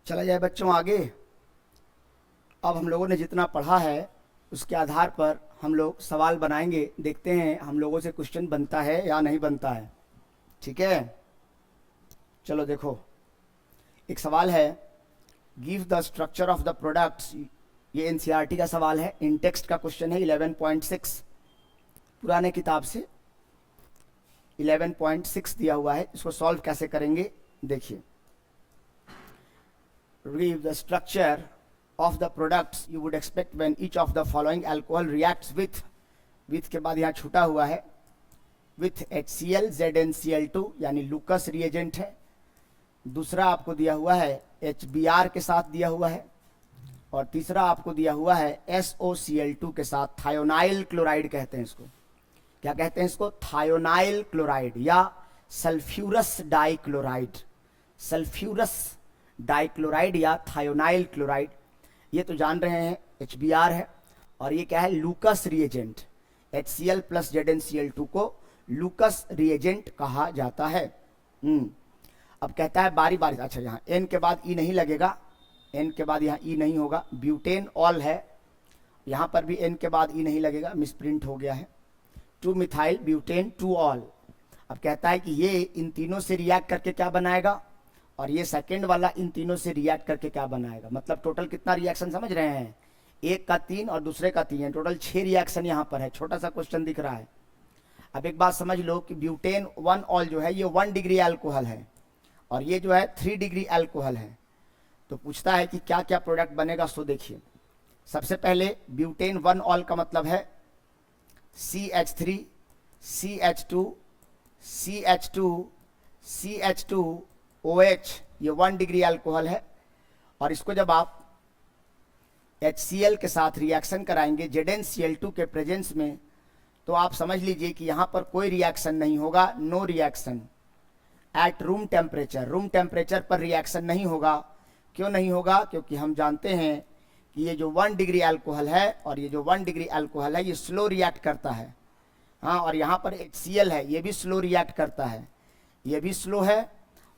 चला जाए बच्चों आगे। अब हम लोगों ने जितना पढ़ा है उसके आधार पर हम लोग सवाल बनाएंगे, देखते हैं हम लोगों से क्वेश्चन बनता है या नहीं बनता है। ठीक है, चलो देखो, एक सवाल है, give the structure of the products. ये एनसीईआरटी का सवाल है, इन टेक्स्ट का क्वेश्चन है 11.6, पुराने किताब से 11.6 दिया हुआ है। इसको सॉल्व कैसे करेंगे देखिए। Give the structure of the products you would expect when each of the following alcohol reacts with के बाद यहाँ छूटा हुआ है with HCl ZnCl2 यानी लूकस रिएजेंट है। दूसरा आपको दिया हुआ है HBr के साथ दिया हुआ है, और तीसरा आपको दिया हुआ है SOCl2 के साथ। थायोनाइल क्लोराइड कहते हैं इसको। क्या कहते हैं इसको? थायोनाइल क्लोराइड या सल्फ्यूरस डाइक्लोराइड। सल्फ्यूरस डाइक्लोराइड या थायोनाइल क्लोराइड, ये तो जान रहे हैं HBr है, और ये क्या है? लूकस रिएजेंट। HCl प्लस ZnCl2 को लूकस रिएजेंट कहा जाता है। अब कहता है बारी बारी, अच्छा यहाँ N के बाद E नहीं लगेगा, N के बाद यहाँ E नहीं होगा। ब्यूटेन ऑल है, यहाँ पर भी N के बाद E नहीं लगेगा, मिसप्रिंट हो गया है। 2 मिथाइल ब्यूटेन 2 ऑल। अब कहता है कि ये इन तीनों से रिएक्ट करके क्या बनाएगा, और ये सेकंड वाला इन तीनों से रिएक्ट करके क्या बनाएगा। मतलब टोटल कितना रिएक्शन समझ रहे हैं? एक का 3 और दूसरे का 3 है, टोटल 6 रिएक्शन यहाँ पर है। छोटा सा क्वेश्चन दिख रहा है। अब एक बात समझ लो कि ब्यूटेन 1 ऑल जो है ये 1 डिग्री अल्कोहल है, और ये जो है 3 डिग्री अल्कोहल है। तो पूछता है कि क्या क्या प्रोडक्ट बनेगा। सो देखिए, सबसे पहले ब्यूटेन 1 ऑल का मतलब है CH3 CH2 CH2 CH2 OH, ये 1 डिग्री अल्कोहल है। और इसको जब आप HCl के साथ रिएक्शन कराएंगे ZnCl2 के प्रेजेंस में, तो आप समझ लीजिए कि यहाँ पर कोई रिएक्शन नहीं होगा, no reaction at room temperature. Room temperature पर रिएक्शन नहीं होगा। क्यों नहीं होगा? क्योंकि हम जानते हैं कि ये जो 1 डिग्री अल्कोहल है और ये जो 1 डिग्री अल्कोहल है ये स्लो रिएक्ट करता है। हाँ, और यहाँ पर HCl है, ये भी स्लो रिएक्ट करता है, ये भी स्लो है,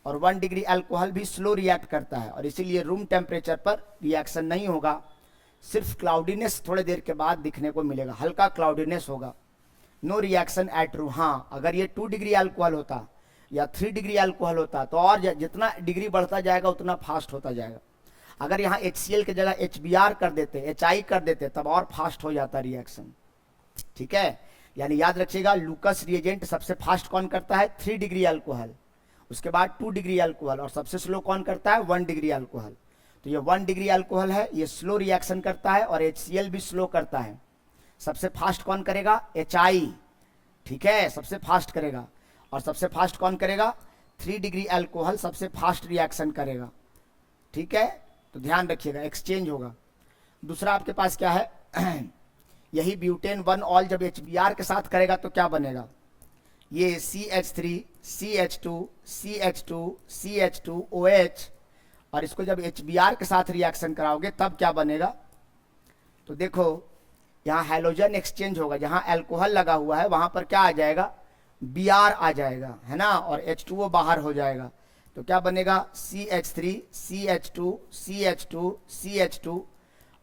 और 1 डिग्री अल्कोहल भी स्लो रिएक्ट करता है, और इसीलिए रूम टेम्परेचर पर रिएक्शन नहीं होगा। सिर्फ क्लाउडीनेस थोड़े देर के बाद दिखने को मिलेगा, हल्का क्लाउडीनेस होगा। No reaction at room. हाँ, अगर ये 2 डिग्री अल्कोहल होता या 3 डिग्री अल्कोहल होता तो और जितना डिग्री बढ़ता जाएगा उतना फास्ट होता जाएगा। अगर यहाँ HCl की जगह HBr कर देते, HI कर देते, तब और फास्ट हो जाता रिएक्शन। ठीक है, यानी याद रखिएगा, लूकस रिएजेंट सबसे फास्ट कौन करता है? 3 डिग्री अल्कोहल, उसके बाद 2 डिग्री अल्कोहल, और सबसे स्लो कौन करता है? 1 डिग्री अल्कोहल। तो ये 1 डिग्री अल्कोहल है, ये स्लो रिएक्शन करता है, और HCl भी स्लो करता है। सबसे फास्ट कौन करेगा? HI। ठीक है, सबसे फास्ट करेगा। और सबसे फास्ट कौन करेगा? 3 डिग्री अल्कोहल सबसे फास्ट रिएक्शन करेगा। ठीक है, तो ध्यान रखिएगा, एक्सचेंज होगा। दूसरा आपके पास क्या है? यही ब्यूटेन 1 ऑल जब HBr के साथ करेगा तो क्या बनेगा? ये CH3 CH2 CH2 CH2 OH, और इसको जब HBr के साथ रिएक्शन कराओगे तब क्या बनेगा? तो देखो, यहाँ हैलोजन एक्सचेंज होगा, जहाँ अल्कोहल लगा हुआ है वहाँ पर क्या आ जाएगा? Br आ जाएगा, है ना, और H2O बाहर हो जाएगा। तो क्या बनेगा? CH3 CH2 CH2 CH2,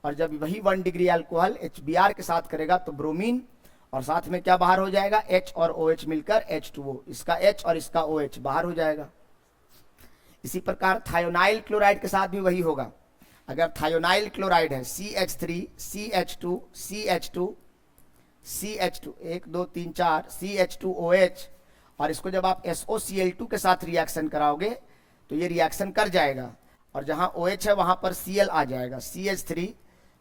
और जब वही 1 डिग्री अल्कोहल HBr के साथ करेगा तो ब्रोमीन, और साथ में क्या बाहर हो जाएगा? H और OH मिलकर H2O, इसका H और इसका OH बाहर हो जाएगा। इसी प्रकार थायोनाइल क्लोराइड के साथ भी वही होगा। अगर थायोनाइल क्लोराइड है CH3 CH2 CH2 CH2 1 2 3 4 CH2OH, और इसको जब आप SOCl2 के साथ रिएक्शन कराओगे तो ये रिएक्शन कर जाएगा, और जहाँ OH है वहाँ पर Cl आ जाएगा, CH3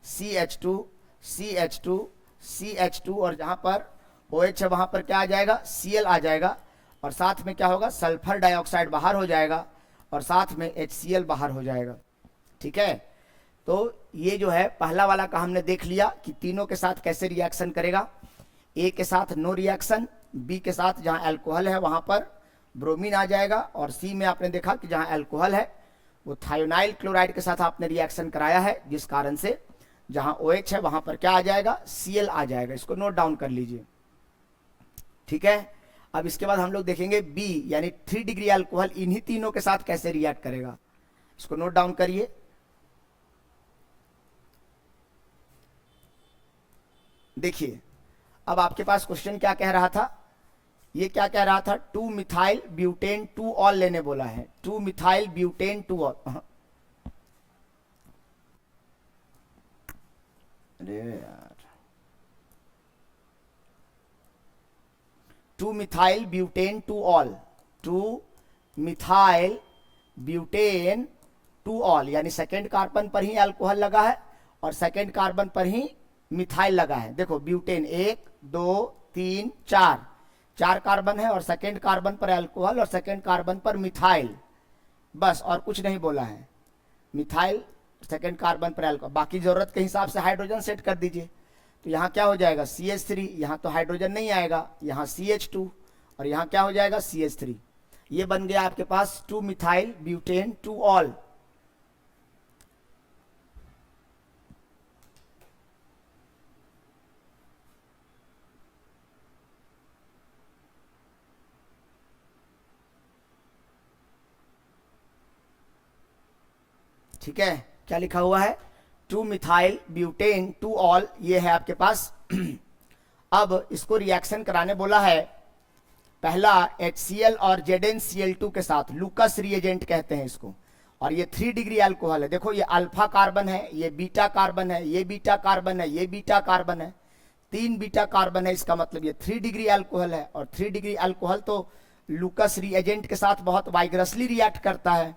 CH2 CH2 CH2, और जहाँ पर OH है वहाँ पर क्या आ जाएगा? Cl आ जाएगा, और साथ में क्या होगा? सल्फर डाइऑक्साइड बाहर हो जाएगा, और साथ में HCl बाहर हो जाएगा। ठीक है, तो ये जो है पहला वाला का हमने देख लिया कि तीनों के साथ कैसे रिएक्शन करेगा। A के साथ नो रिएक्शन, B के साथ जहाँ अल्कोहल है वहाँ पर ब्रोमीन आ जाएगा, और C में आपने देखा कि जहाँ अल्कोहल है वो थायोनाइल क्लोराइड के साथ आपने रिएक्शन कराया है, जिस कारण से जहाँ OH है वहाँ पर क्या आ जाएगा? Cl आ जाएगा। इसको नोट डाउन कर लीजिए। ठीक है, अब इसके बाद हम लोग देखेंगे B यानी 3 डिग्री अल्कोहल इन्हीं तीनों के साथ कैसे रिएक्ट करेगा। इसको नोट डाउन करिए। देखिए अब आपके पास क्वेश्चन क्या कह रहा था, ये क्या कह रहा था, 2 मिथाइल ब्यूटेन 2 ऑल लेने बोला है, 2 मिथाइल ब्यूटेन 2 ऑल। अरे यार, 2 methyl butane 2 all, 2 methyl butane 2 all, यानी सेकेंड कार्बन पर ही अल्कोहल लगा है और सेकेंड कार्बन पर ही मिथाइल लगा है। देखो ब्यूटेन 1 2 3 4, 4 कार्बन है और सेकेंड कार्बन पर अल्कोहल और सेकेंड कार्बन पर मिथाइल, बस और कुछ नहीं बोला है। मिथाइल सेकेंड कार्बन पर अल्कोहल, बाकी जरूरत के हिसाब से हाइड्रोजन सेट कर दीजिए। तो यहाँ क्या हो जाएगा CH3, यहाँ तो हाइड्रोजन नहीं आएगा, यहाँ CH2 और यहाँ क्या हो जाएगा CH3। ये बन गया आपके पास 2 मिथाइल ब्यूटेन 2 ऑल। ठीक है, क्या लिखा हुआ है, 2 मिथाइल ब्यूटेन 2 ऑल, ये है आपके पास। अब इसको रिएक्शन कराने बोला है, पहला HCl और ZnCl2 के साथ, लूकस रिएजेंट कहते हैं इसको, और ये 3 डिग्री अल्कोहल है। देखो ये अल्फा कार्बन है, ये बीटा कार्बन है, ये बीटा कार्बन है, ये बीटा कार्बन है, 3 बीटा कार्बन है, इसका मतलब ये 3 डिग्री अल्कोहल है। और 3 डिग्री अल्कोहल तो लूकस रिएजेंट के साथ बहुत वाइग्रसली रिएक्ट करता है,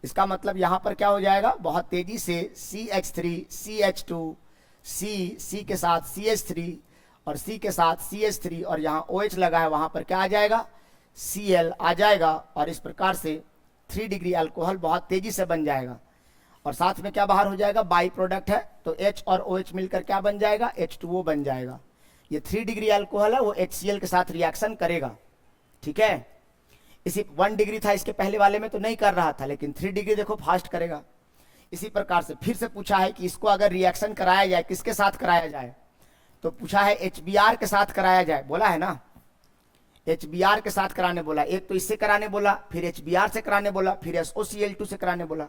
इसका मतलब यहां पर क्या हो जाएगा, बहुत तेजी से CH3 CH2 C के साथ CH3 और C के साथ CH3 और यहाँ OH लगा है, वहां पर क्या आ जाएगा Cl आ जाएगा, और इस प्रकार से 3 डिग्री अल्कोहल बहुत तेजी से बन जाएगा। और साथ में क्या बाहर हो जाएगा, बाई प्रोडक्ट है, तो H और OH मिलकर क्या बन जाएगा, H2O बन जाएगा। ये 3 डिग्री अल्कोहल है, वो HCl के साथ रिएक्शन करेगा। ठीक है, इसी 1 डिग्री था इसके पहले वाले में तो नहीं कर रहा था, लेकिन 3 डिग्री देखो फास्ट करेगा। इसी प्रकार से फिर से पूछा है कि इसको अगर रिएक्शन कराया जाए, किसके साथ कराया जाए, तो पूछा है HBr के साथ कराया जाए, बोला है ना, HBr के साथ कराने बोला। एक तो इससे कराने बोला, फिर HBr से कराने बोला, फिर SOCl2 से कराने बोला।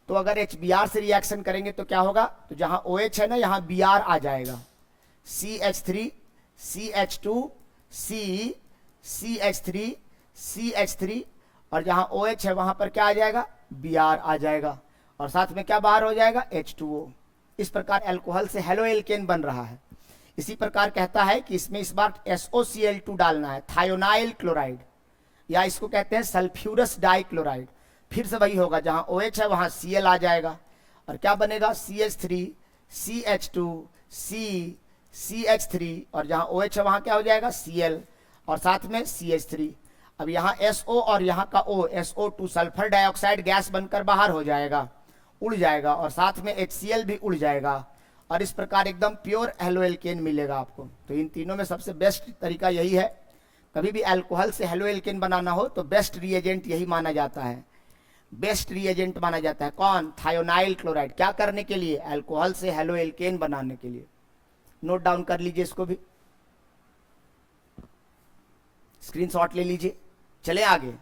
तो अगर HBr से रिएक्शन करेंगे तो क्या होगा, तो जहां OH है ना, यहाँ Br आ जाएगा, CH3 CH2 C CH3 CH3, और जहां OH है वहां पर क्या आ जाएगा, Br आ जाएगा, और साथ में क्या बाहर हो जाएगा, H2O। इस प्रकार अल्कोहल से हेलो एल्केन बन रहा है। इसी प्रकार कहता है कि इसमें इस बार SOCl2 डालना है, थायोनाइल क्लोराइड, या इसको कहते हैं सल्फ्यूरस डाइक्लोराइड। फिर से वही होगा, जहां OH है वहां Cl आ जाएगा, और क्या बनेगा, CH3 CH2 C CH3, और जहां OH है वहां क्या हो जाएगा, Cl, और साथ में CH3। अब यहाँ SO और यहाँ का O, SO2 sulphur dioxide gas बनकर बाहर हो जाएगा, उड़ जाएगा, और साथ में HCl भी उड़ जाएगा, और इस प्रकार एकदम प्योर हेलो एल्केन मिलेगा आपको। तो इन तीनों में सबसे बेस्ट तरीका यही है, कभी भी अल्कोहल से हेलो एल्केन बनाना हो तो बेस्ट रिएजेंट यही माना जाता है, बेस्ट रिएजेंट माना जाता है। कौन, थायोनाइल क्लोराइड। क्या करने के लिए, अल्कोहल से हेलो एल्केन बनाने के लिए। नोट डाउन कर लीजिए, इसको भी स्क्रीनशॉट ले लीजिए। चले आगे,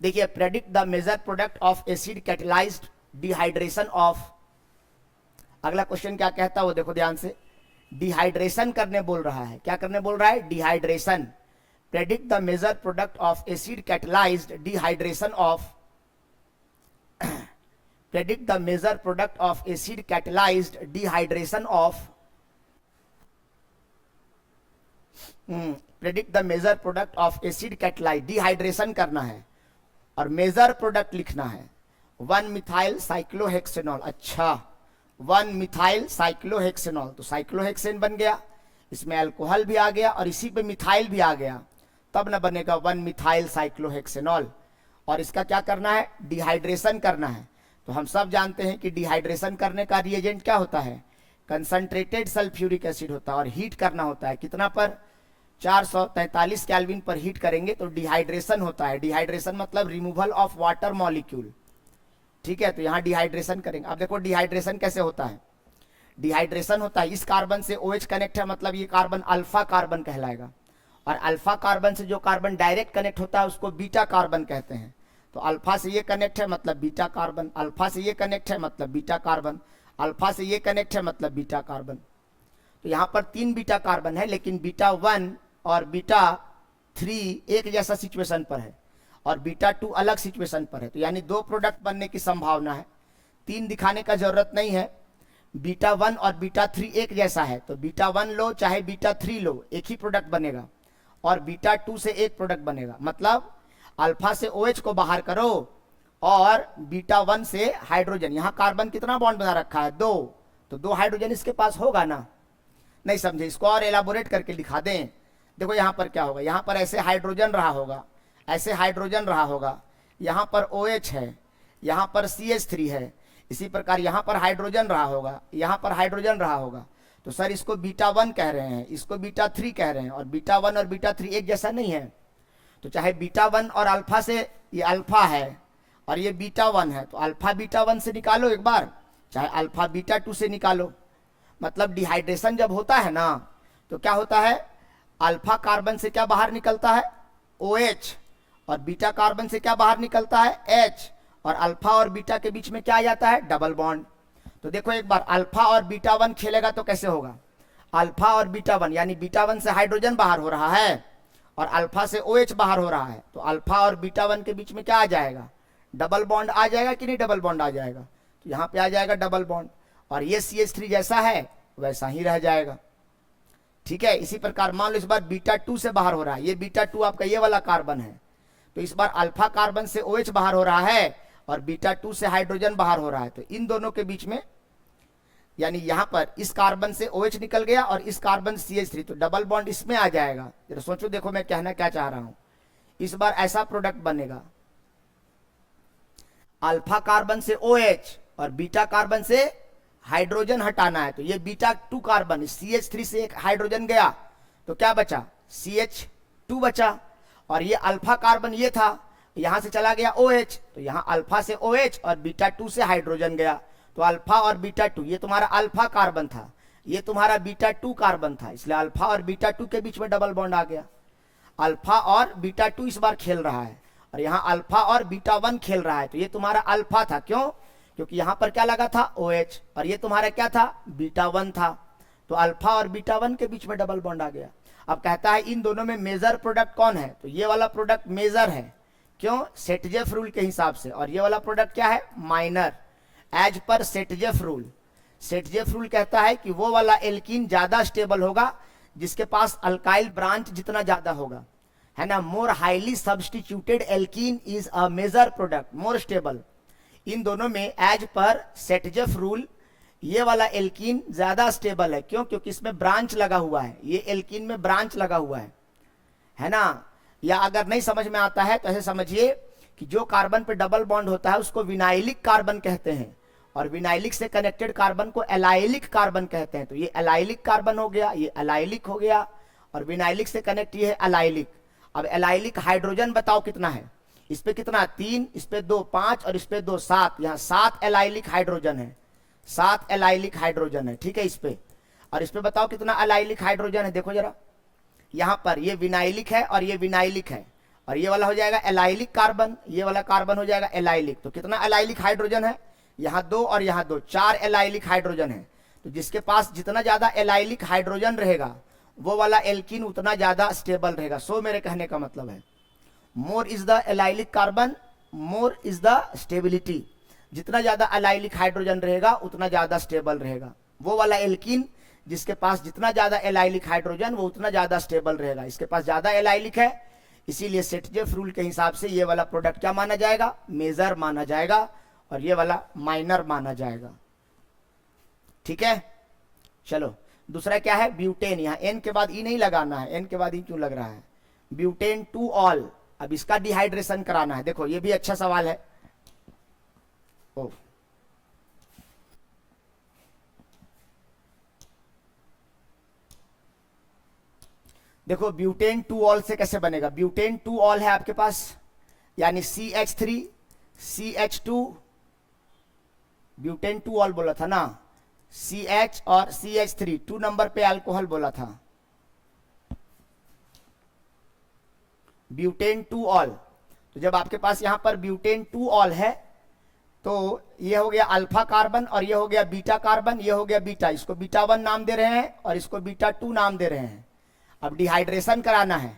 देखिए, predict the major product of acid catalysed dehydration of. अगला क्वेश्चन क्या कहता है वो देखो ध्यान से, डिहाइड्रेशन करने बोल रहा है। क्या करने बोल रहा है, dehydration. Predict the major product of acid catalysed dehydration of, predict the major product of acid catalysed dehydration of, predict the major product of acid catalysed, dehydration करना है और मेजर प्रोडक्ट लिखना है, 1 मिथाइल साइक्लोहेक्सेनॉल। अच्छा, 1 methyl cyclohexanol, तो cyclohexane बन गया, इसमें अल्कोहल भी आ गया और इसी पे मिथाइल भी आ गया, तब ना बनेगा 1 मिथाइल साइक्लोहेक्सेनॉल। और इसका क्या करना है, डिहाइड्रेशन करना है। तो हम सब जानते हैं कि डिहाइड्रेशन करने का रिएजेंट क्या होता है, कंसंट्रेटेड सल्फ्यूरिक एसिड होता है, और हीट करना होता है कितना पर, 443 केल्विन पर हीट करेंगे तो डिहाइड्रेशन होता है। डिहाइड्रेशन मतलब रिमूवल ऑफ वाटर मॉलिक्यूल। ठीक है, तो यहाँ डिहाइड्रेशन करेंगे। अब देखो डिहाइड्रेशन कैसे होता है, डिहाइड्रेशन होता है, इस कार्बन से OH कनेक्ट है, मतलब ये कार्बन अल्फा कार्बन कहलाएगा, और अल्फा कार्बन से जो कार्बन डायरेक्ट कनेक्ट होता है उसको बीटा कार्बन कहते हैं। तो अल्फा से ये कनेक्ट है मतलब बीटा कार्बन, अल्फा से ये कनेक्ट है मतलब बीटा कार्बन, अल्फा से ये कनेक्ट है मतलब बीटा कार्बन। तो यहाँ पर 3 बीटा कार्बन है, लेकिन बीटा 1 और बीटा 3 एक जैसा सिचुएशन पर है और बीटा 2 अलग सिचुएशन पर है। तो यानी 2 प्रोडक्ट बनने की संभावना है। 3 दिखाने का जरूरत नहीं है। बीटा 1 और बीटा 3 एक जैसा है, तो बीटा 1 लो चाहे बीटा 3 लो, एक ही प्रोडक्ट बनेगा और बीटा 2 से एक प्रोडक्ट बनेगा। मतलब अल्फा से OH को बाहर करो और बीटा 1 से हाइड्रोजन, यहाँ कार्बन कितना बॉन्ड बना रखा है 2, तो 2 हाइड्रोजन इसके पास होगा ना। नहीं समझे, इसको और एलाबोरेट करके दिखा दें। देखो यहाँ पर क्या होगा, यहाँ पर ऐसे हाइड्रोजन रहा होगा, ऐसे हाइड्रोजन रहा होगा, यहाँ पर OH है, यहाँ पर CH3 है, इसी प्रकार यहाँ पर हाइड्रोजन रहा होगा, यहाँ पर हाइड्रोजन रहा होगा। तो सर इसको बीटा 1 कह रहे हैं, इसको बीटा 3 कह रहे हैं, और बीटा 1 और बीटा 3 एक जैसा नहीं है। तो चाहे बीटा 1 और अल्फा से, ये अल्फा है और ये बीटा 1 है, तो अल्फा बीटा 1 से निकालो एक बार, चाहे अल्फा बीटा 2 से निकालो। मतलब डिहाइड्रेशन जब होता है ना, तो क्या होता है, अल्फा कार्बन से क्या बाहर निकलता है OH, और बीटा कार्बन से क्या बाहर निकलता है H, और अल्फा और बीटा के बीच में क्या आ जाता है, डबल बॉन्ड। तो देखो एक बार अल्फा और बीटा 1 खेलेगा तो कैसे होगा, अल्फा और बीटा 1 यानी बीटा 1 से हाइड्रोजन बाहर हो रहा है और अल्फा से OH बाहर हो रहा है, तो अल्फा और बीटा 1 के बीच में क्या आ जाएगा, डबल बॉन्ड आ जाएगा कि नहीं, डबल बॉन्ड आ जाएगा। तो यहाँ पे आ जाएगा डबल बॉन्ड, और ये CH3 जैसा है वैसा ही रह जाएगा। ठीक है, इसी प्रकार मान लो इस बार बीटा 2 से बाहर हो रहा है, ये बीटा 2 आपका ये वाला कार्बन है, तो इस बार अल्फा कार्बन से OH बाहर हो रहा है और बीटा 2 से हाइड्रोजन बाहर हो रहा है। तो इन दोनों के बीच में, यानी यहां पर इस कार्बन से OH निकल गया और इस कार्बन CH3, तो डबल बॉन्ड इसमें आ जाएगा। जरा सोचो, देखो मैं कहना क्या चाह रहा हूं। इस बार ऐसा प्रोडक्ट बनेगा, अल्फा कार्बन से OH और बीटा कार्बन से हाइड्रोजन हटाना है, तो ये बीटा 2 कार्बन CH3 से एक हाइड्रोजन गया, तो क्या बचा, CH2 बचा, और ये अल्फा कार्बन ये था, यहां से चला गया OH, तो यहां अल्फा से OH और बीटा 2 से हाइड्रोजन गया, तो अल्फा और बीटा 2, ये तुम्हारा अल्फा कार्बन था, ये तुम्हारा बीटा 2 कार्बन था, इसलिए अल्फा और बीटा 2 के बीच में डबल बॉन्ड आ गया। अल्फा और बीटा 2 इस बार खेल रहा है और यहाँ अल्फा और बीटा 1 खेल रहा है, तो ये तुम्हारा अल्फा था, क्यों, क्योंकि यहाँ पर क्या लगा था OH, और ये तुम्हारा क्या था, बीटा 1 था, तो अल्फा और बीटा 1 के बीच में डबल बॉन्ड आ गया। अब कहता है इन दोनों में मेजर प्रोडक्ट कौन है, तो ये वाला प्रोडक्ट मेजर है, क्यों, सेटजेफ रूल के हिसाब से, और ये वाला प्रोडक्ट क्या है, minor, as per सेटजेफ rule. सेटजेफ rule कहता है कि वो वाला एल्कीन ज्यादा स्टेबल होगा जिसके पास अल्काइल ब्रांच जितना ज्यादा होगा, है ना। More highly substituted alkene is a major product, more stable. इन दोनों में एज पर सेटजेफ रूल ये वाला एल्कीन ज्यादा स्टेबल है, क्यों, क्योंकि इसमें ब्रांच लगा हुआ है, ये एल्कीन में ब्रांच लगा हुआ है ना। या अगर नहीं समझ में आता है तो ऐसे समझिए कि जो कार्बन पे डबल बॉन्ड होता है उसको विनाइलिक कार्बन कहते हैं, और विनाइलिक से कनेक्टेड कार्बन को एलाइलिक कार्बन कहते हैं। तो ये एलाइलिक कार्बन हो गया, ये एलाइलिक हो गया, और विनाइलिक से कनेक्ट ये है एलाइलिक। अब एलाइलिक हाइड्रोजन बताओ कितना है, इस पे कितना, 3, इस पे 2, 5 और इस पे 2, 7, यहाँ 7 एलाइलिक हाइड्रोजन है, 7 एलाइलिक हाइड्रोजन है, ठीक है इस पे। और इस पे बताओ कितना एलाइलिक हाइड्रोजन है, देखो जरा, यहाँ पर ये विनाइलिक है और ये विनाइलिक है, और ये वाला हो जाएगा एलाइलिक कार्बन, ये वाला कार्बन हो जाएगा एलाइलिक। तो कितना एलाइलिक हाइड्रोजन है, यहाँ 2 और यहाँ 2, 4 एलाइलिक हाइड्रोजन है। तो जिसके पास जितना ज्यादा एलाइलिक हाइड्रोजन रहेगा वो वाला एल्कीन उतना ज्यादा स्टेबल रहेगा। सो मेरे कहने का मतलब है more is the allylic carbon, more is the stability. जितना ज्यादा एलाइलिक हाइड्रोजन रहेगा उतना ज्यादा स्टेबल रहेगा। वो वाला एल्कीन जिसके पास जितना ज्यादा एलाइलिक हाइड्रोजन वो उतना ज्यादा स्टेबल रहेगा। इसके पास ज्यादा एलाइलिक है, इसीलिए सेटजेफ रूल के हिसाब से ये वाला प्रोडक्ट क्या माना जाएगा, मेजर माना जाएगा, और ये वाला माइनर माना जाएगा। ठीक है, चलो दूसरा क्या है, ब्यूटेन। यहाँ एन के बाद ई नहीं लगाना है, एन के बाद ई क्यों लग रहा है, ब्यूटेन 2 ऑल। अब इसका डिहाइड्रेशन कराना है। देखो ये भी अच्छा सवाल है। ओ देखो ब्यूटेन 2 ऑल से कैसे बनेगा, ब्यूटेन 2 ऑल है आपके पास, यानी CH3 CH2, ब्यूटेन 2 ऑल बोला था ना, CH और CH3 2 नंबर पे अल्कोहल बोला था। Butane 2 all. तो जब आपके पास यहाँ पर ब्यूटेन 2 ऑल है तो ये हो गया अल्फा कार्बन और ये हो गया बीटा कार्बन, ये हो गया बीटा। इसको बीटा 1 नाम दे रहे हैं और इसको बीटा 2 नाम दे रहे हैं। अब डिहाइड्रेशन कराना है,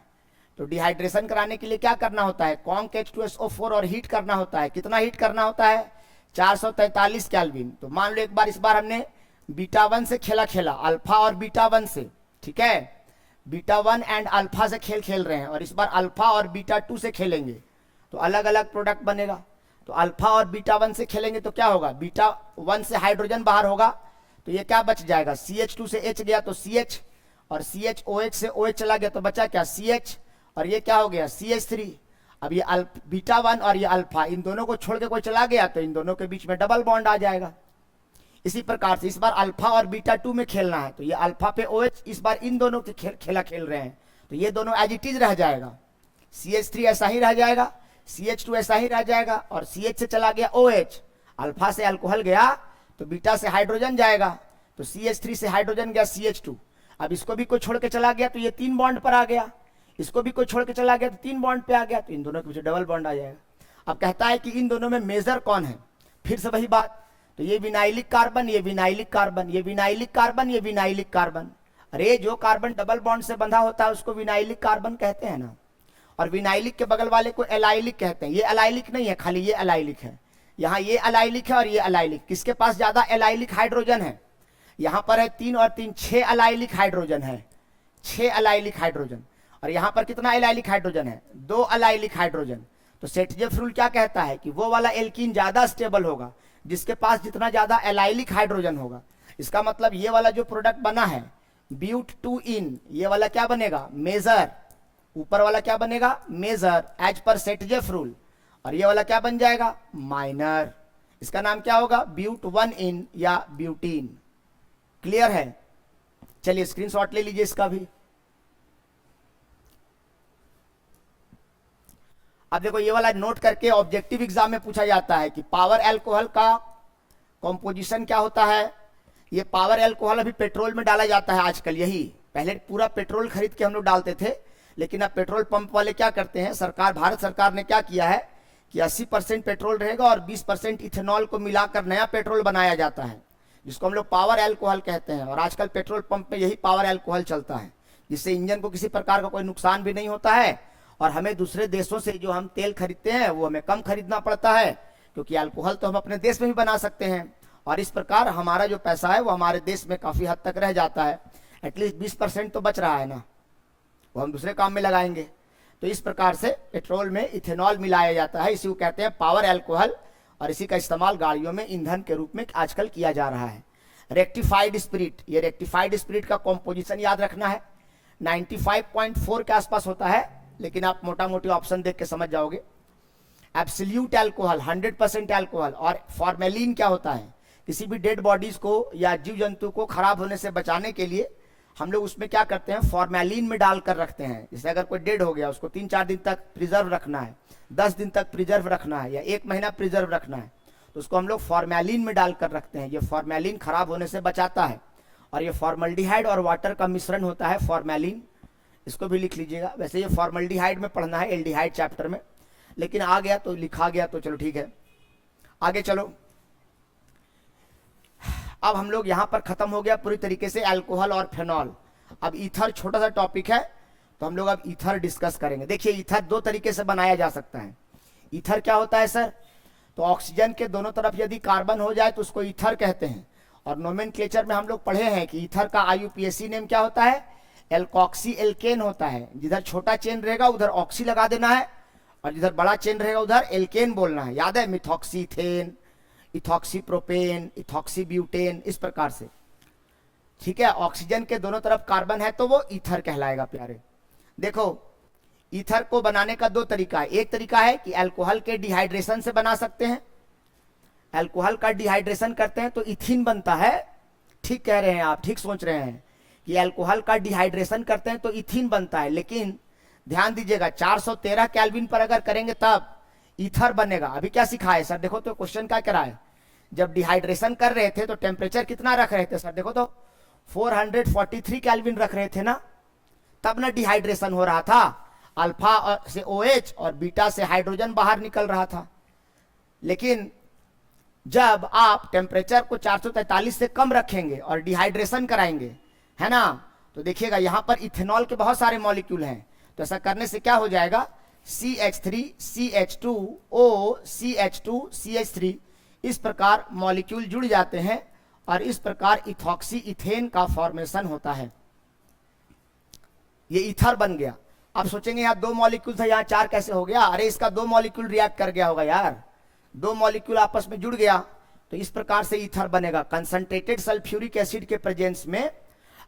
तो डिहाइड्रेशन कराने के लिए क्या करना होता है, कॉन्क H2SO4 और हीट करना होता है। कितना हीट करना होता है, 443 केल्विन। तो मान लो एक बार इस बार हमने बीटा 1 से खेला अल्फा और बीटा 1 से, ठीक है, बीटा 1 एंड अल्फा से खेल रहे हैं और इस बार अल्फा और बीटा 2 से खेलेंगे तो अलग अलग प्रोडक्ट बनेगा। तो अल्फा और बीटा 1 से खेलेंगे तो क्या होगा, बीटा 1 से हाइड्रोजन बाहर होगा तो ये क्या बच जाएगा, CH2 से H गया तो CH, और CHOH से OH चला गया तो बचा क्या, CH, और ये क्या हो गया, CH3। अब ये बीटा 1 और ये अल्फा, इन दोनों को छोड़ के कोई चला गया तो इन दोनों के बीच में डबल बॉन्ड आ जाएगा। इसी प्रकार से इस बार अल्फा और बीटा 2 में खेलना है तो ये अल्फा पे OH, इस बार इन दोनों के खेल रहे हैं तो ये दोनों एज इट इज रह जाएगा। CH3 ऐसा ही रह जाएगा, CH2 ऐसा ही रह जाएगा और CH से चला गया OH, अल्फा से अल्कोहल गया तो बीटा से हाइड्रोजन जाएगा तो CH3 से हाइड्रोजन गया CH2। अब इसको भी कोई छोड़ के चला गया तो ये 3 बॉन्ड पर आ गया, इसको भी कोई छोड़ के चला गया तो 3 बॉन्ड पे आ गया तो इन दोनों के पीछे डबल बॉन्ड आ जाएगा। अब कहता है कि इन दोनों में मेजर कौन है, फिर से वही बात, तो ये विनाइलिक कार्बन, ये विनाइलिक कार्बन, ये विनाइलिक कार्बन, ये विनाइलिक कार्बन। अरे जो कार्बन डबल बॉन्ड से बंधा होता है उसको विनाइलिक कार्बन कहते हैं ना, और विनाइलिक के बगल वाले को एलाइलिक कहते हैं। ये एलाइलिक नहीं है, खाली ये एलाइलिक है। यहाँ ये एलाइलिक है और ये एलाइलिक। किसके पास ज्यादा एलाइलिक हाइड्रोजन है, यहाँ पर है 3 और 3 6 एलाइलिक हाइड्रोजन है, 6 एलाइलिक हाइड्रोजन। और यहाँ पर कितना एलाइलिक हाइड्रोजन है, 2 एलाइलिक हाइड्रोजन। तो सेटजेफ रूल क्या कहता है कि वो वाला एल्कीन ज्यादा स्टेबल होगा जिसके पास जितना ज्यादा एलाइलिक हाइड्रोजन होगा। इसका मतलब ये वाला जो प्रोडक्ट बना है ब्यूट 2 इन, ये वाला क्या बनेगा, मेजर। ऊपर वाला क्या बनेगा, मेजर एज पर सेटजेफ रूल, और ये वाला क्या बन जाएगा, माइनर। इसका नाम क्या होगा, ब्यूट 1 इन या ब्यूटीन। क्लियर है, चलिए स्क्रीनशॉट ले लीजिए इसका भी। अब देखो ये वाला नोट करके ऑब्जेक्टिव एग्जाम में पूछा जाता है कि पावर अल्कोहल का कॉम्पोजिशन क्या होता है। ये पावर अल्कोहल अभी पेट्रोल में डाला जाता है आजकल, यही पहले पूरा पेट्रोल खरीद के हम लोग डालते थे, लेकिन अब पेट्रोल पंप वाले क्या करते हैं, सरकार, भारत सरकार ने क्या किया है कि 80% पेट्रोल रहेगा और 20% इथेनॉल को मिलाकर नया पेट्रोल बनाया जाता है जिसको हम लोग पावर अल्कोहल कहते हैं। और आजकल पेट्रोल पंप में यही पावर अल्कोहल चलता है जिससे इंजन को किसी प्रकार का कोई नुकसान भी नहीं होता है और हमें दूसरे देशों से जो हम तेल खरीदते हैं वो हमें कम खरीदना पड़ता है, क्योंकि अल्कोहल तो हम अपने देश में भी बना सकते हैं और इस प्रकार हमारा जो पैसा है वो हमारे देश में काफी हद तक रह जाता है। एटलीस्ट 20% तो बच रहा है ना, वो हम दूसरे काम में लगाएंगे। तो इस प्रकार से पेट्रोल में इथेनॉल मिलाया जाता है, इसी को कहते हैं पावर अल्कोहल, और इसी का इस्तेमाल गाड़ियों में ईंधन के रूप में आजकल किया जा रहा है। रेक्टिफाइड स्पिरिट, ये रेक्टिफाइड स्पिरिट का कॉम्पोजिशन याद रखना है, 95.4 के आसपास होता है, लेकिन आप मोटा मोटी ऑप्शन देख के समझ जाओगे। Absolute alcohol, 100% alcohol. और फॉर्मेलिन क्या होता है, किसी भी डेड बॉडीज को या जीव जंतु को खराब होने से बचाने के लिए हम लोग उसमें क्या करते हैं, फॉर्मेलिन में डालकर रखते हैं। जैसे अगर कोई डेड हो गया उसको 3-4 दिन तक प्रिजर्व रखना है, 10 दिन तक प्रिजर्व रखना है या 1 महीना प्रिजर्व रखना है, तो उसको हम लोग फॉर्मेलिन में डालकर रखते हैं। ये फॉर्मेलिन खराब होने से बचाता है। और ये फॉर्मल्डिहाइड और वाटर का मिश्रण होता है फॉर्मेलिन, इसको भी लिख लीजिएगा। वैसे ये फॉर्मल्डिहाइड में पढ़ना है, एल्डिहाइड चैप्टर में, लेकिन आ गया तो लिखा गया तो चलो ठीक है, आगे चलो। अब हम लोग यहां पर खत्म हो गया पूरी तरीके से अल्कोहल और फेनॉल। अब ईथर छोटा सा टॉपिक है तो हम लोग अब ईथर डिस्कस करेंगे। देखिए ईथर 2 तरीके से बनाया जा सकता है। ईथर क्या होता है सर, तो ऑक्सीजन के दोनों तरफ यदि कार्बन हो जाए तो उसको ईथर कहते हैं। और नोमेनक्लेचर में हम लोग पढ़े हैं कि ईथर का IUPAC नेम क्या होता है, एल्कोक्सी एल्केन होता है। जिधर छोटा चेन रहेगा उधर ऑक्सी लगा देना है और जिधर बड़ा चेन रहेगा उधर एल्केन बोलना है। याद है, methoxy ethane, ethoxy propane, ethoxy butane, इस प्रकार से, ठीक है। ऑक्सीजन के दोनों तरफ कार्बन है तो वो ईथर कहलाएगा प्यारे। देखो ईथर को बनाने का 2 तरीका है। एक तरीका है कि अल्कोहल के डिहाइड्रेशन से बना सकते हैं, अल्कोहल का डिहाइड्रेशन करते हैं तो इथिन बनता है। ठीक कह रहे हैं आप, ठीक सोच रहे हैं कि अल्कोहल का डिहाइड्रेशन करते हैं तो इथिन बनता है, लेकिन ध्यान दीजिएगा 413 केल्विन पर अगर करेंगे तब ईथर बनेगा। अभी क्या सिखाया है सर, देखो तो क्वेश्चन क्या करा है, जब डिहाइड्रेशन कर रहे थे तो टेम्परेचर कितना रख रहे थे सर, देखो तो 443 केल्विन रख रहे थे ना, तब ना डिहाइड्रेशन हो रहा था। अल्फा से OH और बीटा से हाइड्रोजन बाहर निकल रहा था। लेकिन जब आप टेम्परेचर को 443 से कम रखेंगे और डिहाइड्रेशन कराएंगे, है ना, तो देखिएगा यहां पर इथेनॉल के बहुत सारे मॉलिक्यूल हैं। तो ऐसा करने से क्या हो जाएगा, CH3 CH2O CH2 CH3, इस प्रकार मॉलिक्यूल जुड़ जाते हैं और इस प्रकार इथॉक्सी इथेन का फॉर्मेशन होता है। ये ईथर बन गया। आप सोचेंगे यहाँ 2 मॉलिक्यूल था, यहाँ 4 कैसे हो गया? अरे इसका 2 मॉलिक्यूल रिएक्ट कर गया होगा यार, 2 मॉलिक्यूल आपस में जुड़ गया, तो इस प्रकार से ईथर बनेगा। कंसंट्रेटेड सल्फ्यूरिक एसिड के प्रेजेंस में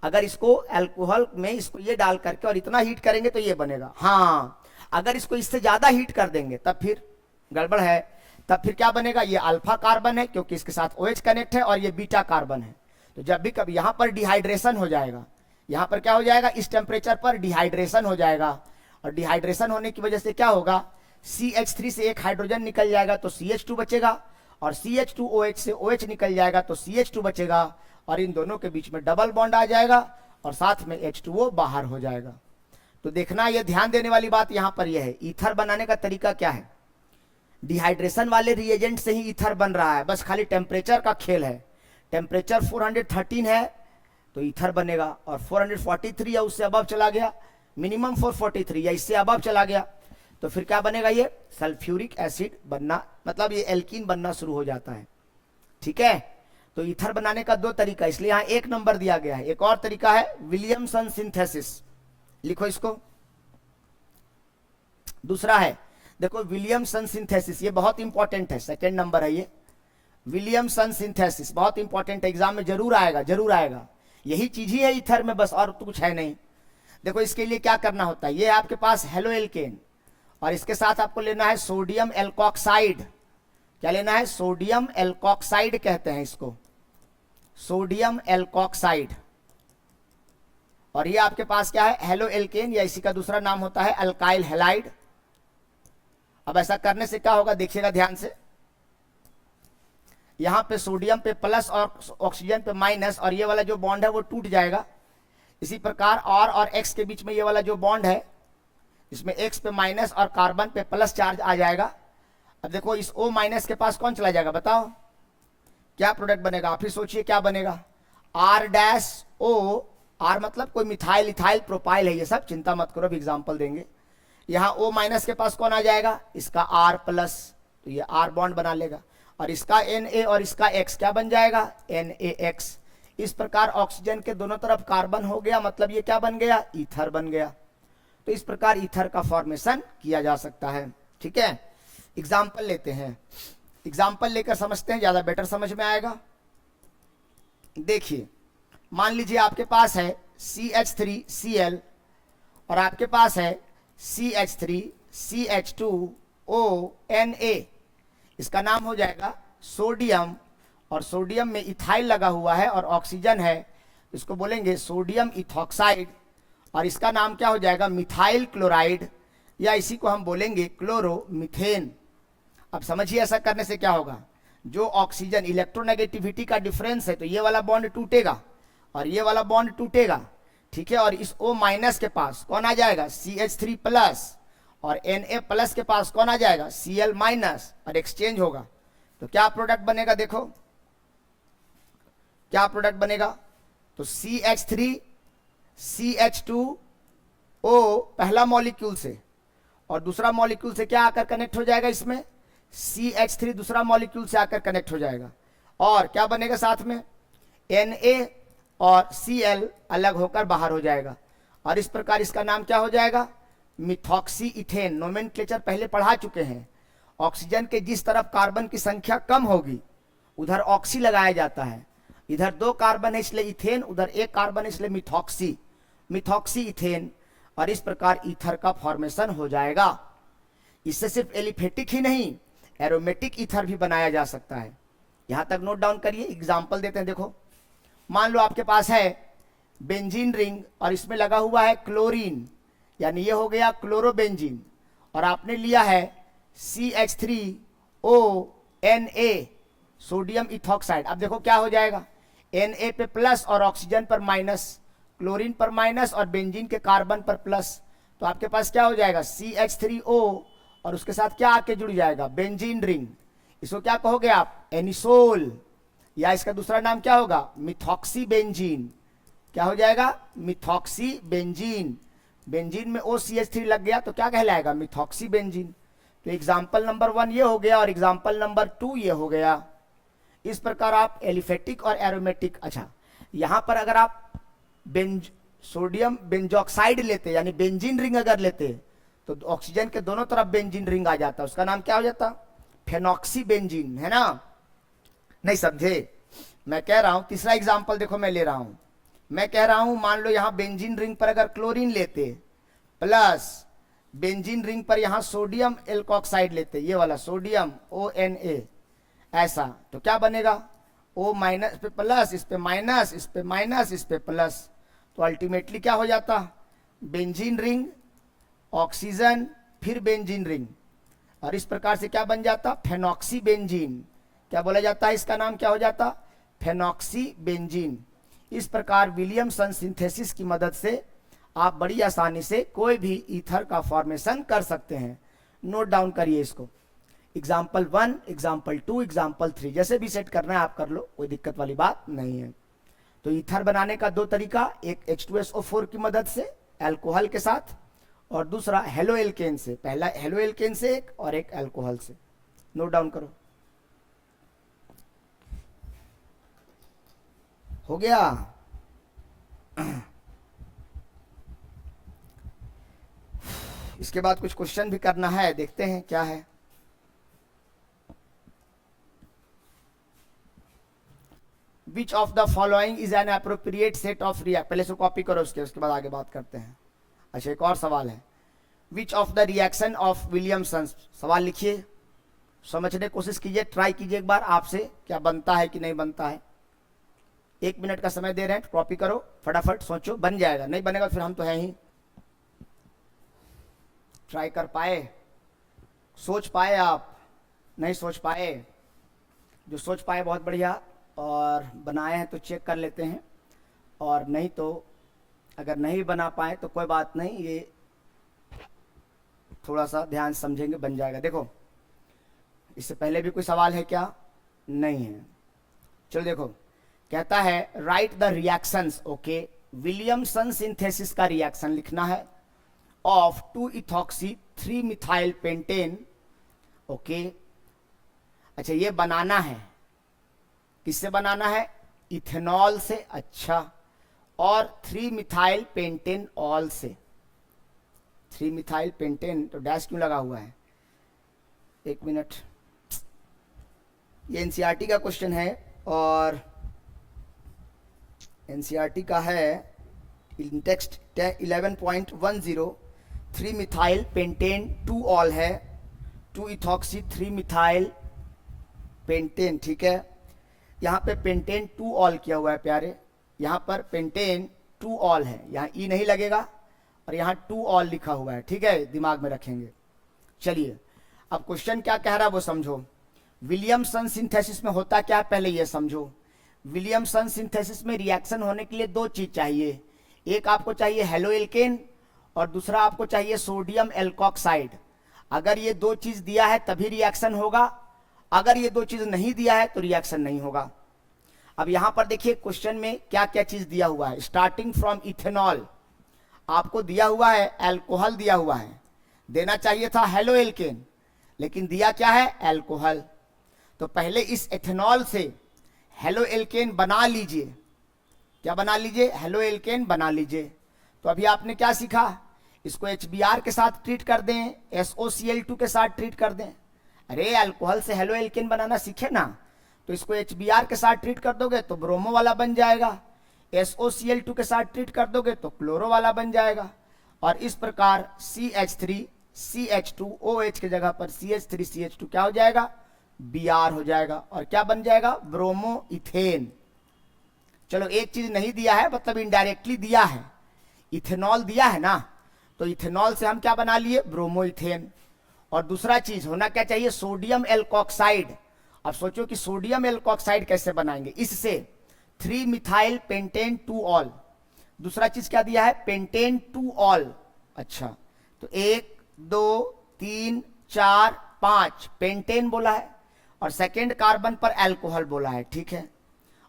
अगर इसको अल्कोहल में इसको ये डाल करके और इतना हीट करेंगे तो ये बनेगा। हाँ, अगर इसको इससे ज्यादा हीट कर देंगे तब फिर गड़बड़ है। तब फिर क्या बनेगा, ये अल्फा कार्बन है क्योंकि इसके साथ OH कनेक्ट है, और ये बीटा कार्बन है। तो जब भी कभी यहां पर डिहाइड्रेशन हो जाएगा, यहां पर क्या हो जाएगा, इस टेम्परेचर पर डिहाइड्रेशन हो जाएगा, और डिहाइड्रेशन होने की वजह से क्या होगा, CH3 से एक हाइड्रोजन निकल जाएगा तो CH2 बचेगा, और CH2OH से OH निकल जाएगा तो CH2 बचेगा, और इन दोनों के बीच में डबल बॉन्ड आ जाएगा और साथ में H2O बाहर हो जाएगा। तो देखना, ये ध्यान देने वाली बात यहां पर यह है, ईथर बनाने का तरीका क्या है। डिहाइड्रेशन वाले रिएजेंट से ही ईथर बन रहा है, बस खाली टेम्परेचर का खेल है। टेम्परेचर 413 है तो ईथर बनेगा, और 443 या उससे अबव चला गया, मिनिमम 443 या इससे अबव चला गया तो फिर क्या बनेगा, ये सल्फ्यूरिक एसिड बनना, मतलब ये एल्कीन बनना शुरू हो जाता है। ठीक है, तो ईथर बनाने का 2 तरीका, इसलिए यहां 1 नंबर दिया गया है। एक और तरीका है विलियमसन सिंथेसिस, लिखो इसको। दूसरा है, देखो विलियमसन सिंथेसिस, ये बहुत इंपॉर्टेंट है, 2nd नंबर है ये। विलियमसन सिंथेसिस बहुत इंपॉर्टेंट है, एग्जाम में जरूर आएगा, जरूर आएगा। यही चीज ही है ईथर में, बस और तो कुछ है नहीं। देखो इसके लिए क्या करना होता है, ये आपके पास हेलो एल्केन, और इसके साथ आपको लेना है सोडियम एल्कोक्साइड। क्या लेना है, सोडियम एल्कोक्साइड कहते हैं इसको, सोडियम एल्कोक्साइड। और ये आपके पास क्या है, हेलो एल्केन, या इसी का दूसरा नाम होता है अल्काइल हैलाइड। अब ऐसा करने से क्या होगा, देखिएगा ध्यान से, यहां पे सोडियम पे प्लस और ऑक्सीजन पे माइनस, और ये वाला जो बॉन्ड है वो टूट जाएगा। इसी प्रकार R और X के बीच में ये वाला जो बॉन्ड है, इसमें X पे माइनस और कार्बन पे प्लस चार्ज आ जाएगा। अब देखो इस O माइनस के पास कौन चला जाएगा, बताओ क्या प्रोडक्ट बनेगा, आप ही सोचिए क्या बनेगा, R-O, R मतलब कोई मिथाइल इथाइल प्रोपाइल है, ये सब चिंता मत करो, अभी एग्जाम्पल देंगे। यहाँ O माइनस के पास कौन आ जाएगा, इसका R प्लस, तो ये R बॉन्ड बना लेगा, और इसका Na और इसका X क्या बन जाएगा, NaX। इस प्रकार ऑक्सीजन के दोनों तरफ कार्बन हो गया, मतलब ये क्या बन गया, ईथर बन गया। तो इस प्रकार ईथर का फॉर्मेशन किया जा सकता है। ठीक है, एग्जाम्पल लेते हैं, एग्जाम्पल लेकर समझते हैं, ज्यादा बेटर समझ में आएगा। देखिए, मान लीजिए आपके पास है CH3Cl और आपके पास है CH3CH2ONa, इसका नाम हो जाएगा सोडियम, और सोडियम में इथाइल लगा हुआ है और ऑक्सीजन है, इसको बोलेंगे सोडियम इथॉक्साइड, और इसका नाम क्या हो जाएगा, मिथाइल क्लोराइड, या इसी को हम बोलेंगे क्लोरोमीथेन। अब समझिए ऐसा करने से क्या होगा, जो ऑक्सीजन इलेक्ट्रोनेगेटिविटी का डिफरेंस है, तो ये वाला बॉन्ड टूटेगा और ये वाला बॉन्ड टूटेगा। ठीक है, और इस O माइनस के पास कौन आ जाएगा, CH3 प्लस, और Na प्लस के पास कौन आ जाएगा, Cl माइनस, और एक्सचेंज होगा। तो क्या प्रोडक्ट बनेगा, देखो क्या प्रोडक्ट बनेगा, तो CH3 CH2O पहला मॉलिक्यूल से, और दूसरा मॉलिक्यूल से क्या आकर कनेक्ट हो जाएगा, इसमें CH3 दूसरा मॉलिक्यूल से आकर कनेक्ट हो जाएगा, और क्या बनेगा साथ में, Na और Cl अलग होकर बाहर हो जाएगा, और इस प्रकार इसका नाम क्या हो जाएगा, मिथॉक्सी इथेन। नोमेनक्लेचर पहले पढ़ा चुके हैं, ऑक्सीजन के जिस तरफ कार्बन की संख्या कम होगी उधर ऑक्सी लगाया जाता है, इधर 2 कार्बन है इसलिए इथेन, उधर 1 कार्बन है इसलिए मिथॉक्सी, मिथॉक्सी इथेन, और इस प्रकार ईथर का फॉर्मेशन हो जाएगा। इससे सिर्फ एलिफेटिक ही नहीं, एरोमेटिक ईथर भी बनाया जा सकता है। यहां तक नोट डाउन करिए, एग्जाम्पल देते हैं। देखो मान लो आपके पास है बेंजीन रिंग और इसमें लगा हुआ है क्लोरीन, यानी ये हो गया क्लोरोबेंजीन, और आपने लिया है CH3ONa सोडियम इथॉक्साइड। अब देखो क्या हो जाएगा, Na पे प्लस और ऑक्सीजन पर माइनस, क्लोरीन पर माइनस और बेंजीन के कार्बन पर प्लस, तो तो आपके पास क्या हो जाएगा, CH3O, और उसके साथ क्या आके जुड़ जाएगा, बेंजीन रिंग। इसको क्या कहोगे आप, एनिसोल, या इसका दूसरा नाम क्या होगा, मिथॉक्सी बेंजीन। क्या हो जाएगा, मिथॉक्सी बेंजीन। बेंजीन में OCH3 लग गया तो क्या कहलाएगा, मिथॉक्सी बेंजीन। तो एग्जाम्पल नंबर 1 ये हो गया और एग्जाम्पल नंबर 2 ये हो गया। इस प्रकार आप एलिफेटिक और एरोमेटिक, अच्छा यहां पर अगर आप सोडियम बेंजोक्साइड लेते यानी बेंजीन रिंग अगर लेते तो ऑक्सीजन के दोनों तरफ बेंजीन रिंग आ जाता, उसका नाम क्या हो जाता, फेनॉक्सी बेंजीन, है ना। नहीं समझे, मैं कह रहा हूं तीसरा एग्जाम्पल देखो मैं ले रहा हूं। मैं कह रहा हूं मान लो यहां बेंजीन रिंग पर अगर क्लोरीन लेते प्लस बेंजीन रिंग पर यहां सोडियम एल्कोक्साइड लेते, ये वाला सोडियम ONA, ऐसा तो क्या बनेगा, O माइनस पे प्लस, इस पे माइनस, इस पे माइनस, इस पे प्लस, तो अल्टीमेटली क्या हो जाता, बेंजीन रिंग, ऑक्सीजन, फिर बेंजीन रिंग, और इस प्रकार से क्या बन जाता, फेनॉक्सी बेंजीन। क्या बोला जाता है, इसका नाम क्या हो जाता, फेनॉक्सी बेंजीन। इस प्रकार विलियमसन सिंथेसिस की मदद से आप बड़ी आसानी से कोई भी ईथर का फॉर्मेशन कर सकते हैं। नोट डाउन करिए इसको, एग्जाम्पल 1, एग्जाम्पल 2, एग्जाम्पल 3, जैसे भी सेट करना है आप कर लो, कोई दिक्कत वाली बात नहीं है। तो ईथर बनाने का 2 तरीका, एक H2SO4 की मदद से अल्कोहल के साथ, और दूसरा हेलोएल्केन से। पहला हेलोएल्केन से एक और एक अल्कोहल से। नोट डाउन करो, हो गया। इसके बाद कुछ क्वेश्चन भी करना है, देखते हैं क्या है। Which of the following is an appropriate set of react, पहले से कॉपी करो उसके बाद आगे बात करते हैं। अच्छा एक और सवाल है, which of the reaction of Williamson, सवाल लिखिए, समझने की कोशिश कीजिए, ट्राई कीजिए एक बार आपसे क्या बनता है कि नहीं बनता है। 1 मिनट का समय दे रहे हैं, कॉपी करो फटाफट, सोचो, बन जाएगा, नहीं बनेगा फिर हम तो हैं ही। ट्राई कर पाए, सोच पाए आप, नहीं सोच पाए, जो सोच पाए बहुत बढ़िया, और बनाए हैं तो चेक कर लेते हैं, और नहीं तो अगर नहीं बना पाए तो कोई बात नहीं, ये थोड़ा सा ध्यान समझेंगे, बन जाएगा। देखो इससे पहले भी कोई सवाल है क्या, नहीं है। चलो देखो, कहता है right the reactions, okay, Williamson synthesis का रिएक्शन लिखना है ऑफ 2-इथॉक्सी 3-मिथाइल पेंटेन, ओके। अच्छा ये बनाना है, किससे बनाना है, इथेनॉल से, अच्छा, और 3-मिथाइल पेंटेन ऑल से। 3-मिथाइल पेंटेन तो डैश क्यों लगा हुआ है, 1 मिनट, ये एनसीईआरटी का क्वेश्चन है, और एनसीईआरटी का है टेक्स्ट 11.10, 3-मिथाइल पेंटेन 2 ऑल है, 2-इथॉक्सी 3-मिथाइल पेंटेन, ठीक है। यहाँ पे पेंटेन 2 ऑल किया हुआ है प्यारे, यहाँ पर पेंटेन 2 ऑल है, यहाँ ई नहीं लगेगा, और यहाँ 2 ऑल लिखा हुआ है, ठीक है, दिमाग में रखेंगे। चलिए अब क्वेश्चन क्या कह रहा है वो समझो। विलियमसन सिंथेसिस में होता क्या है पहले ये समझो। विलियमसन सिंथेसिस में रिएक्शन होने के लिए 2 चीज चाहिए, एक आपको चाहिए हेलोएल्केन और दूसरा आपको चाहिए सोडियम एल्कोक्साइड। अगर ये 2 चीज दिया है तभी रिएक्शन होगा, अगर ये 2 चीज नहीं दिया है तो रिएक्शन नहीं होगा। अब यहां पर देखिए क्वेश्चन में क्या क्या चीज दिया हुआ है, स्टार्टिंग फ्रॉम इथेनॉल आपको दिया हुआ है, अल्कोहल दिया हुआ है, देना चाहिए था हेलोएल्केन, लेकिन दिया क्या है, अल्कोहल। तो पहले इस इथेनॉल से हेलोएल्केन बना लीजिए, क्या बना लीजिए, हेलोएल्केन बना लीजिए। तो अभी आपने क्या सीखा, इसको HBr के साथ ट्रीट कर दें, SOCl2 के साथ ट्रीट कर दें। अरे अल्कोहल से हेलोएल्केन बनाना सीखे ना, तो इसको HBr के साथ ट्रीट कर दोगे तो ब्रोमो वाला बन जाएगा, SOCl2 के साथ ट्रीट कर दोगे तो क्लोरो वाला बन जाएगा, और इस प्रकार CH3 CH2 OH के जगह पर CH3 CH2 क्या हो जाएगा, Br हो जाएगा, और क्या बन जाएगा, ब्रोमो इथेन। चलो एक चीज नहीं दिया है, मतलब इनडायरेक्टली दिया है, इथेनॉल दिया है ना, तो इथेनॉल से हम क्या बना लिए, ब्रोमो इथेन। और दूसरा चीज होना क्या चाहिए, सोडियम एल्कोक्साइड। अब सोचो कि सोडियम एल्कोक्साइड कैसे बनाएंगे, इससे 3-मिथाइल पेंटेन 2 ऑल। दूसरा चीज क्या दिया है, पेंटेन 2 ऑल। अच्छा तो 1 2 3 4 5 पेंटेन बोला है और सेकेंड कार्बन पर अल्कोहल बोला है, ठीक है।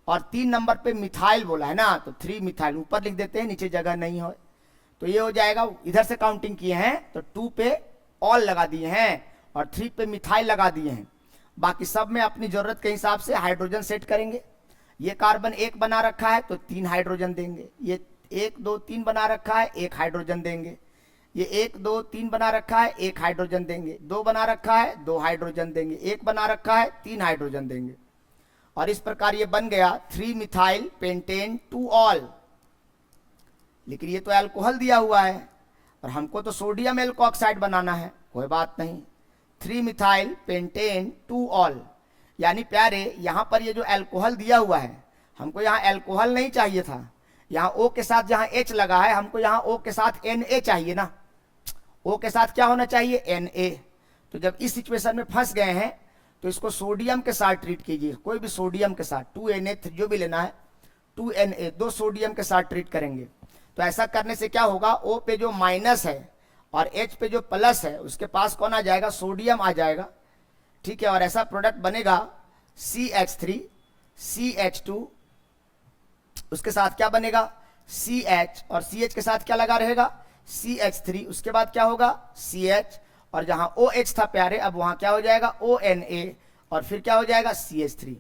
और 3 नंबर पे मिथाइल बोला है ना, तो 3 मिथाइल ऊपर लिख देते हैं, नीचे जगह नहीं हो, तो ये हो जाएगा। इधर से काउंटिंग किए हैं तो 2 पे ऑल लगा दिए हैं और 3 पे मिथाइल लगा दिए हैं। बाकी सब में अपनी जरूरत के हिसाब से हाइड्रोजन सेट करेंगे। ये कार्बन 1 बना रखा है तो 3 हाइड्रोजन देंगे, ये 1 2 3 बना रखा है 1 हाइड्रोजन देंगे, ये 1 2 3 बना रखा है 1 हाइड्रोजन देंगे, 2 बना रखा है 2 हाइड्रोजन देंगे, 1 बना रखा है 3 हाइड्रोजन देंगे। और इस प्रकार ये बन गया 3 मिथाइल पेंटेन 2 ऑल। लेकिन ये तो अल्कोहल दिया हुआ है और हमको तो सोडियम एल्कोऑक्साइड बनाना है, कोई बात नहीं, 3 मिथाइल पेंटेन 2 ऑल। यानी प्यारे यहाँ पर ये जो अल्कोहल दिया हुआ है, हमको यहाँ अल्कोहल नहीं चाहिए था, यहाँ O के साथ जहाँ H लगा है हमको यहाँ O के साथ Na चाहिए ना, O के साथ क्या होना चाहिए Na। तो जब इस सिचुएशन में फंस गए हैं तो इसको सोडियम के साथ ट्रीट कीजिए, कोई भी सोडियम के साथ 2Na जो भी लेना है 2Na 2 सोडियम के साथ ट्रीट करेंगे। तो ऐसा करने से क्या होगा, O पे जो माइनस है और H पे जो प्लस है उसके पास कौन आ जाएगा, सोडियम आ जाएगा, ठीक है। और ऐसा प्रोडक्ट बनेगा CH3 CH2, उसके साथ क्या बनेगा CH, और CH के साथ क्या लगा रहेगा CH3, उसके बाद क्या होगा CH, और जहां OH था प्यारे अब वहां क्या हो जाएगा ONA, और फिर क्या हो जाएगा CH3।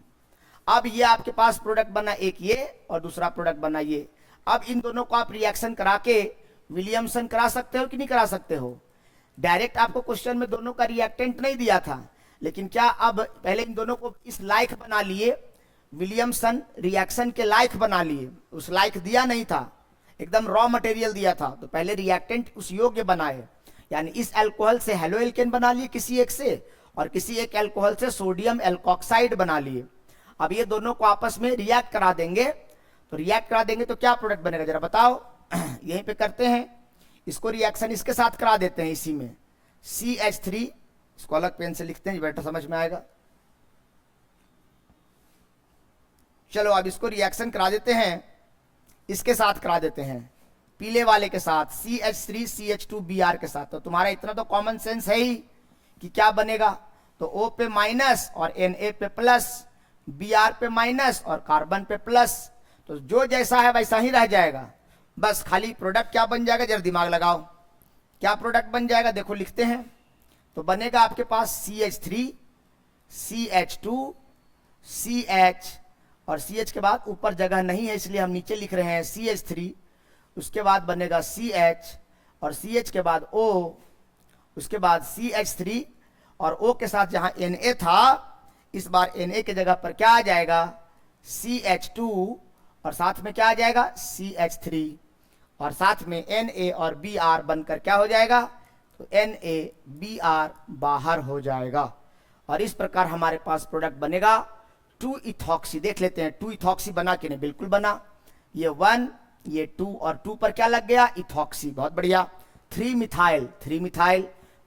अब ये आपके पास प्रोडक्ट बना एक ये और दूसरा प्रोडक्ट बना ये। अब इन दोनों को आप रिएक्शन करा के विलियमसन करा सकते हो कि नहीं करा सकते हो। डायरेक्ट आपको क्वेश्चन में दोनों का रिएक्टेंट नहीं दिया था, लेकिन क्या अब पहले इन दोनों को इस लायक बना लिए, विलियमसन रिएक्शन के लायक बना लिए। उस लायक दिया नहीं था, एकदम रॉ मटेरियल दिया था, तो पहले रिएक्टेंट उस योग्य बनाए। यानी इस अल्कोहल से हेलो एल्केन बना लिए किसी एक से, और किसी एक अल्कोहल से सोडियम एल्कोऑक्साइड बना लिए। अब ये दोनों को आपस में रिएक्ट करा देंगे, तो रिएक्ट करा देंगे तो क्या प्रोडक्ट बनेगा जरा बताओ। यहीं पे करते हैं, इसको रिएक्शन इसके साथ करा देते हैं इसी में, CH3, इसको अलग पेन से लिखते हैं बेटर समझ में आएगा। चलो अब इसको रिएक्शन करा देते हैं, इसके साथ करा देते हैं, पीले वाले के साथ CH3 CH2Br के साथ। तो तुम्हारा इतना तो कॉमन सेंस है ही कि क्या बनेगा, तो O पे माइनस और Na पे प्लस, Br पे माइनस और कार्बन पे प्लस, तो जो जैसा है वैसा ही रह जाएगा। बस खाली प्रोडक्ट क्या बन जाएगा जरा दिमाग लगाओ, क्या प्रोडक्ट बन जाएगा देखो लिखते हैं। तो बनेगा आपके पास CH3 CH2 CH, और CH के बाद ऊपर जगह नहीं है इसलिए हम नीचे लिख रहे हैं CH3, उसके बाद बनेगा CH, और CH के बाद O, उसके बाद CH3, और O के साथ जहां Na था इस बार Na की जगह पर क्या आ जाएगा CH2, और साथ में क्या आ जाएगा CH3, और साथ में Na और Br बनकर क्या हो जाएगा, तो NaBr बाहर हो जाएगा। और इस प्रकार हमारे पास प्रोडक्ट बनेगा 2 इथॉक्सी। देख लेते हैं 2 इथॉक्सी बना कि नहीं, बिल्कुल बना, ये 1 ये 2 और 2 पर क्या लग गया इथॉक्सी, बहुत बढ़िया। 3 methyl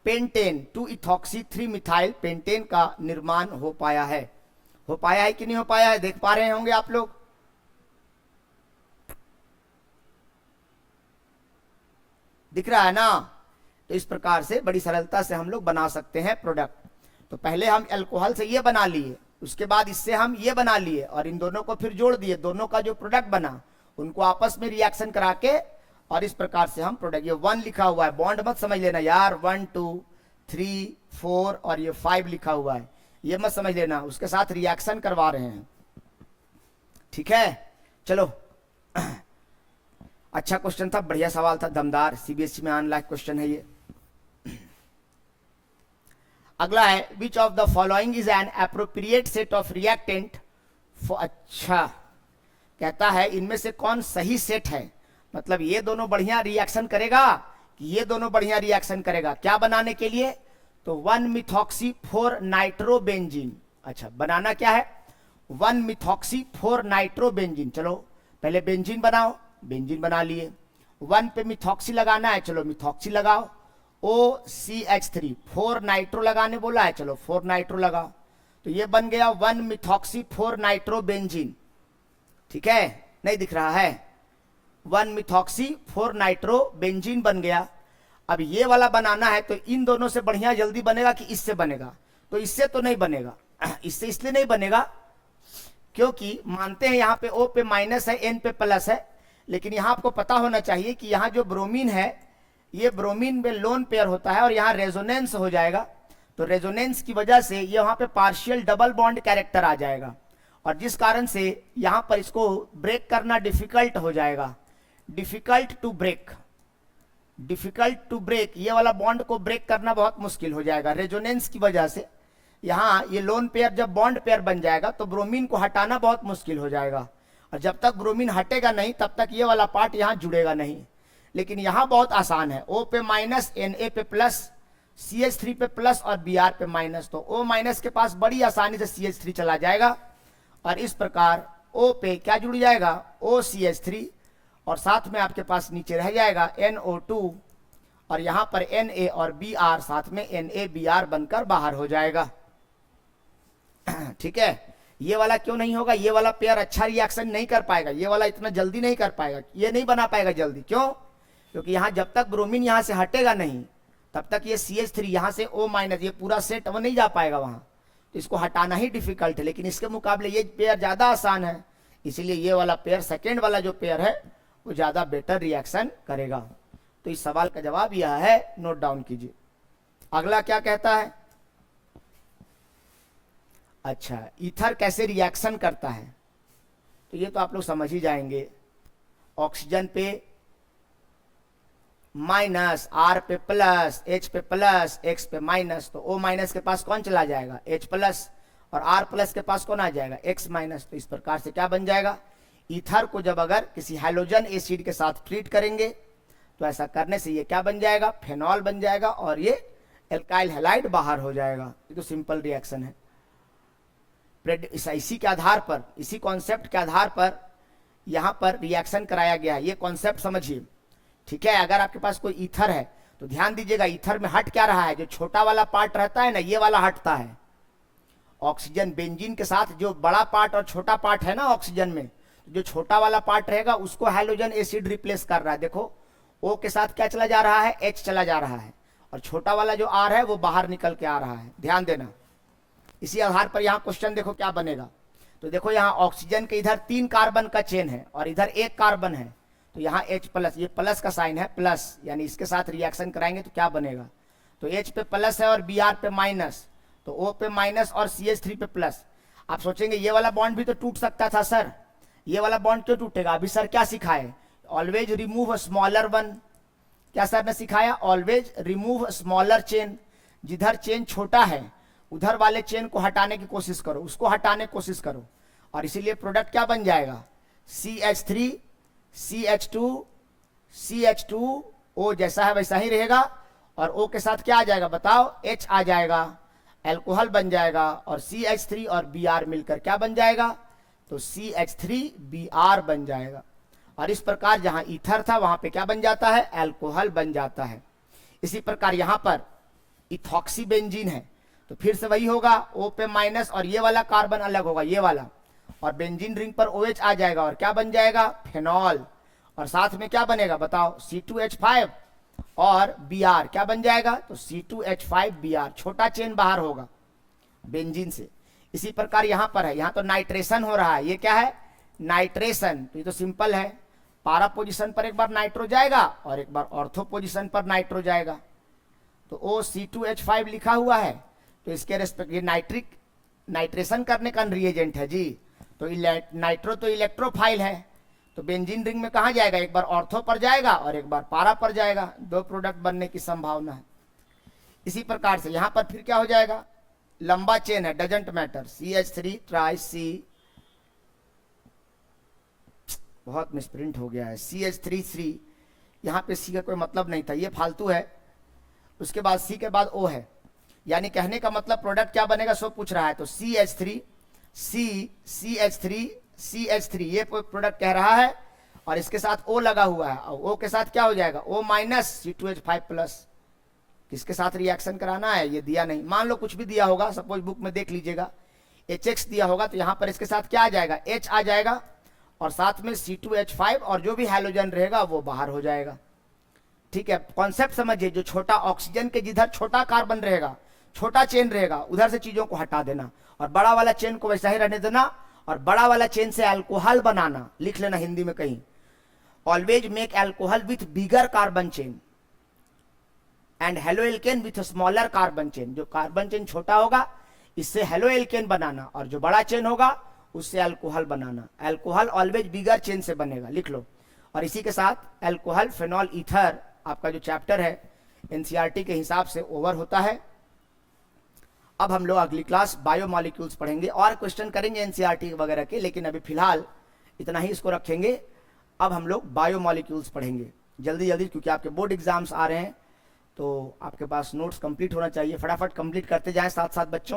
pentane, 2 ethoxy 3 methyl pentane का निर्माण हो पाया है। हो पाया है कि नहीं हो पाया है, देख पा रहे होंगे आप लोग। दिख रहा है ना। तो इस प्रकार से बड़ी सरलता से हम लोग बना सकते हैं प्रोडक्ट। तो पहले हम अल्कोहल से ये बना लिए, उसके बाद इससे हम ये बना लिए और इन दोनों को फिर जोड़ दिए, दोनों का जो प्रोडक्ट बना उनको आपस में रिएक्शन करा के, और इस प्रकार से हम प्रोडक्ट, ये 1 लिखा हुआ है, बॉन्ड मत समझ लेना यार, 1 2 3 4 और ये 5 लिखा हुआ है, ये मत समझ लेना, उसके साथ रिएक्शन करवा रहे हैं, ठीक है। चलो अच्छा क्वेश्चन था, बढ़िया सवाल था, दमदार, सीबीएसई में आने लायक क्वेश्चन है ये। अगला है which of the following is an appropriate set of reactant for, अच्छा कहता है इनमें से कौन सही सेट है, मतलब ये दोनों बढ़िया रिएक्शन करेगा कि ये दोनों बढ़िया रिएक्शन करेगा, क्या बनाने के लिए, तो 1 मिथॉक्सी 4 नाइट्रोबेंजीन। अच्छा बनाना क्या है, 1 मिथॉक्सी 4 नाइट्रोबेंजीन। चलो पहले बेंजीन बनाओ, बेंजीन बना लिए, 1 पे मिथॉक्सी लगाना है, चलो मिथॉक्सी लगाओ, OCH3 4 नाइट्रो लगाने बोला है, चलो 4 नाइट्रो लगाओ, तो ये बन गया 1 मिथॉक्सी 4 नाइट्रोबेंजीन, ठीक है, नहीं दिख रहा है, 1 मिथॉक्सी 4 नाइट्रोबेंजीन बन गया। अब ये वाला बनाना है तो इन दोनों से बढ़िया जल्दी बनेगा कि इससे बनेगा? तो इससे तो नहीं बनेगा। इससे इसलिए नहीं बनेगा क्योंकि मानते हैं यहाँ पे O पे माइनस है, N पे प्लस है, लेकिन यहाँ आपको पता होना चाहिए कि यहाँ जो ब्रोमीन है, ये ब्रोमीन में लोन पेयर होता है और यहाँ रेजोनेंस हो जाएगा। तो रेजोनेंस की वजह से ये वहाँ पे पार्शियल डबल बॉन्ड कैरेक्टर आ जाएगा और जिस कारण से यहाँ पर इसको ब्रेक करना डिफिकल्ट हो जाएगा। Difficult to break, difficult to break, ये वाला बॉन्ड को ब्रेक करना बहुत मुश्किल हो जाएगा रेजोनेंस की वजह से। यहाँ ये लोन पेयर जब बॉन्ड पेयर बन जाएगा तो ब्रोमीन को हटाना बहुत मुश्किल हो जाएगा और जब तक ब्रोमीन हटेगा नहीं तब तक ये वाला पार्ट यहाँ जुड़ेगा नहीं। लेकिन यहाँ बहुत आसान है, O पे माइनस, Na पे प्लस, CH3 पे प्लस और Br पे माइनस। तो O माइनस के पास बड़ी आसानी से CH3 चला जाएगा और इस प्रकार O पे क्या जुड़ जाएगा? OCH3 और साथ में आपके पास नीचे रह जाएगा NO2 और यहाँ पर Na और Br साथ में NaBr बनकर बाहर हो जाएगा। ठीक है, ये वाला क्यों नहीं होगा? ये वाला पेयर अच्छा रिएक्शन नहीं कर पाएगा, ये वाला इतना जल्दी नहीं कर पाएगा, ये नहीं बना पाएगा जल्दी। क्यों? क्योंकि यहाँ जब तक ब्रोमीन यहाँ से हटेगा नहीं तब तक ये CH3 यहाँ से O माइनस, ये पूरा सेट वो नहीं जा पाएगा वहाँ, तो इसको हटाना ही डिफिकल्ट है। लेकिन इसके मुकाबले ये पेयर ज़्यादा आसान है, इसीलिए ये वाला पेयर, सेकेंड वाला जो पेयर है वो ज़्यादा बेटर रिएक्शन करेगा। तो इस सवाल का जवाब यह है, नोट डाउन कीजिए। अगला क्या कहता है? अच्छा, ईथर कैसे रिएक्शन करता है तो ये तो आप लोग समझ ही जाएंगे। ऑक्सीजन पे माइनस, R पे प्लस, H पे प्लस, X पे माइनस, तो O माइनस के पास कौन चला जाएगा? H प्लस, और R प्लस के पास कौन आ जाएगा? X minus. तो इस प्रकार से क्या बन जाएगा? ईथर को जब अगर किसी हैलोजन एसिड के साथ ट्रीट करेंगे तो ऐसा करने से ये क्या बन जाएगा? फेनॉल बन जाएगा और ये एल्काइल हैलाइड बाहर हो जाएगा। ये तो सिंपल रिएक्शन है। इसी के आधार पर, इसी कॉन्सेप्ट के आधार पर यहाँ पर रिएक्शन कराया गया है। ये कॉन्सेप्ट समझिए, ठीक है। अगर आपके पास कोई ईथर है तो ध्यान दीजिएगा, ईथर में हट क्या रहा है? जो छोटा वाला पार्ट रहता है ना, ये वाला हटता है। ऑक्सीजन बेंजीन के साथ जो बड़ा पार्ट और छोटा पार्ट है ना ऑक्सीजन में, जो छोटा वाला पार्ट रहेगा उसको हैलोजन एसिड रिप्लेस कर रहा है। देखो O के साथ क्या चला जा रहा है? H चला जा रहा है और छोटा वाला जो R है वो बाहर निकल के आ रहा है। ध्यान देना। इसी आधार पर यहाँ क्वेश्चन देखो क्या बनेगा। तो देखो यहाँ ऑक्सीजन के इधर 3 कार्बन का चेन है और इधर 1 कार्बन है, तो यहाँ H प्लस, ये प्लस का साइन है, प्लस, यानी इसके साथ रिएक्शन कराएंगे तो क्या बनेगा? तो H पे प्लस है और Br पे माइनस, तो O पे माइनस और CH3 पे प्लस। आप सोचेंगे ये वाला बॉन्ड भी तो टूट सकता था सर, ये वाला बॉन्ड क्यों टूटेगा? अभी सर क्या सिखाए? Always remove smaller one. क्या सर ने सिखाया? Always remove smaller chain. जिधर चेन छोटा है उधर वाले चेन को हटाने की कोशिश करो, उसको हटाने की कोशिश करो, और इसीलिए प्रोडक्ट क्या बन जाएगा? CH3 CH2 CH2, O जैसा है वैसा ही रहेगा और O के साथ क्या आ जाएगा बताओ? H आ जाएगा, एल्कोहल बन जाएगा और CH3 और Br मिलकर क्या बन जाएगा? तो CH3Br बन जाएगा। और इस प्रकार जहां ईथर था वहां पे क्या बन जाता है? एल्कोहल बन जाता है। इसी प्रकार यहां पर इथॉक्सी बेंजीन है तो फिर से वही होगा, O पे माइनस और ये वाला कार्बन अलग होगा, ये वाला, और बेंजीन रिंग पर OH आ जाएगा और क्या बन जाएगा? फेनॉल। और साथ में क्या बनेगा बताओ? C2H5 और Br क्या बन जाएगा? तो C2H5Br, छोटा चेन बाहर होगा बेंजीन से। इसी प्रकार यहां पर है, यहां तो नाइट्रेशन हो रहा है, ये क्या है? नाइट्रेशन। तो ये तो सिंपल है, पारा पोजीशन पर एक बार नाइट्रो जाएगा और एक बार ऑर्थो पोजीशन पर नाइट्रो जाएगा। तो OC2H5 लिखा हुआ है तो इसके रेस्पेक्ट ये नाइट्रेशन करने का रिएजेंट है जी। तो नाइट्रो तो इलेक्ट्रोफाइल है, तो बेंजीन रिंग में कहाँ जाएगा? एक बार ऑर्थो पर जाएगा और एक बार पारा पर जाएगा, 2 प्रोडक्ट बनने की संभावना है। इसी प्रकार से यहां पर फिर क्या हो जाएगा? लंबा चेन है, doesn't matter, CH3 try C, बहुत मिसप्रिंट हो गया है, CH3 यहाँ पे C का कोई मतलब नहीं था, ये फालतू है। उसके बाद C के बाद O है, यानी कहने का मतलब प्रोडक्ट क्या बनेगा सो पूछ रहा है। तो CH3 CH3 ये प्रोडक्ट कह रहा है और इसके साथ O लगा हुआ है और O के साथ क्या हो जाएगा? O minus C2H5 plus. किसके साथ रिएक्शन कराना है ये दिया नहीं, मान लो कुछ भी दिया होगा, सपोज बुक में देख लीजिएगा HX दिया होगा, तो यहाँ पर इसके साथ क्या आ जाएगा? H आ जाएगा और साथ में C2H5 और जो भी हैलोजन रहेगा वो बाहर हो जाएगा। ठीक है, कॉन्सेप्ट समझिए, जो छोटा ऑक्सीजन के जिधर छोटा कार्बन रहेगा, छोटा चेन रहेगा, उधर से चीजों को हटा देना और बड़ा वाला चेन को वैसा ही रहने देना, और बड़ा वाला चेन से अल्कोहल बनाना, लिख लेना हिंदी में कहीं, always make alcohol with bigger carbon chain and halo alkane with smaller carbon chain. जो कार्बन चेन छोटा होगा इससे हेलो एल्केन बनाना, और जो बड़ा चेन होगा उससे अल्कोहल बनाना। अल्कोहल ऑलवेज बिगर चेन से बनेगा, लिख लो। और इसी के साथ अल्कोहल फेनॉल ईथर आपका जो चैप्टर है एनसीईआरटी के हिसाब से ओवर होता है। अब हम लोग अगली क्लास बायोमॉलिक्यूल्स पढ़ेंगे, और क्वेश्चन करेंगे एनसीईआरटी वगैरह के, लेकिन अभी फिलहाल इतना ही इसको रखेंगे। अब हम लोग बायोमॉलिक्यूल्स पढ़ेंगे जल्दी जल्दी, क्योंकि आपके बोर्ड एग्जाम्स आ रहे हैं, तो आपके पास नोट्स कंप्लीट होना चाहिए। फटाफट कंप्लीट करते जाएं साथ साथ बच्चों।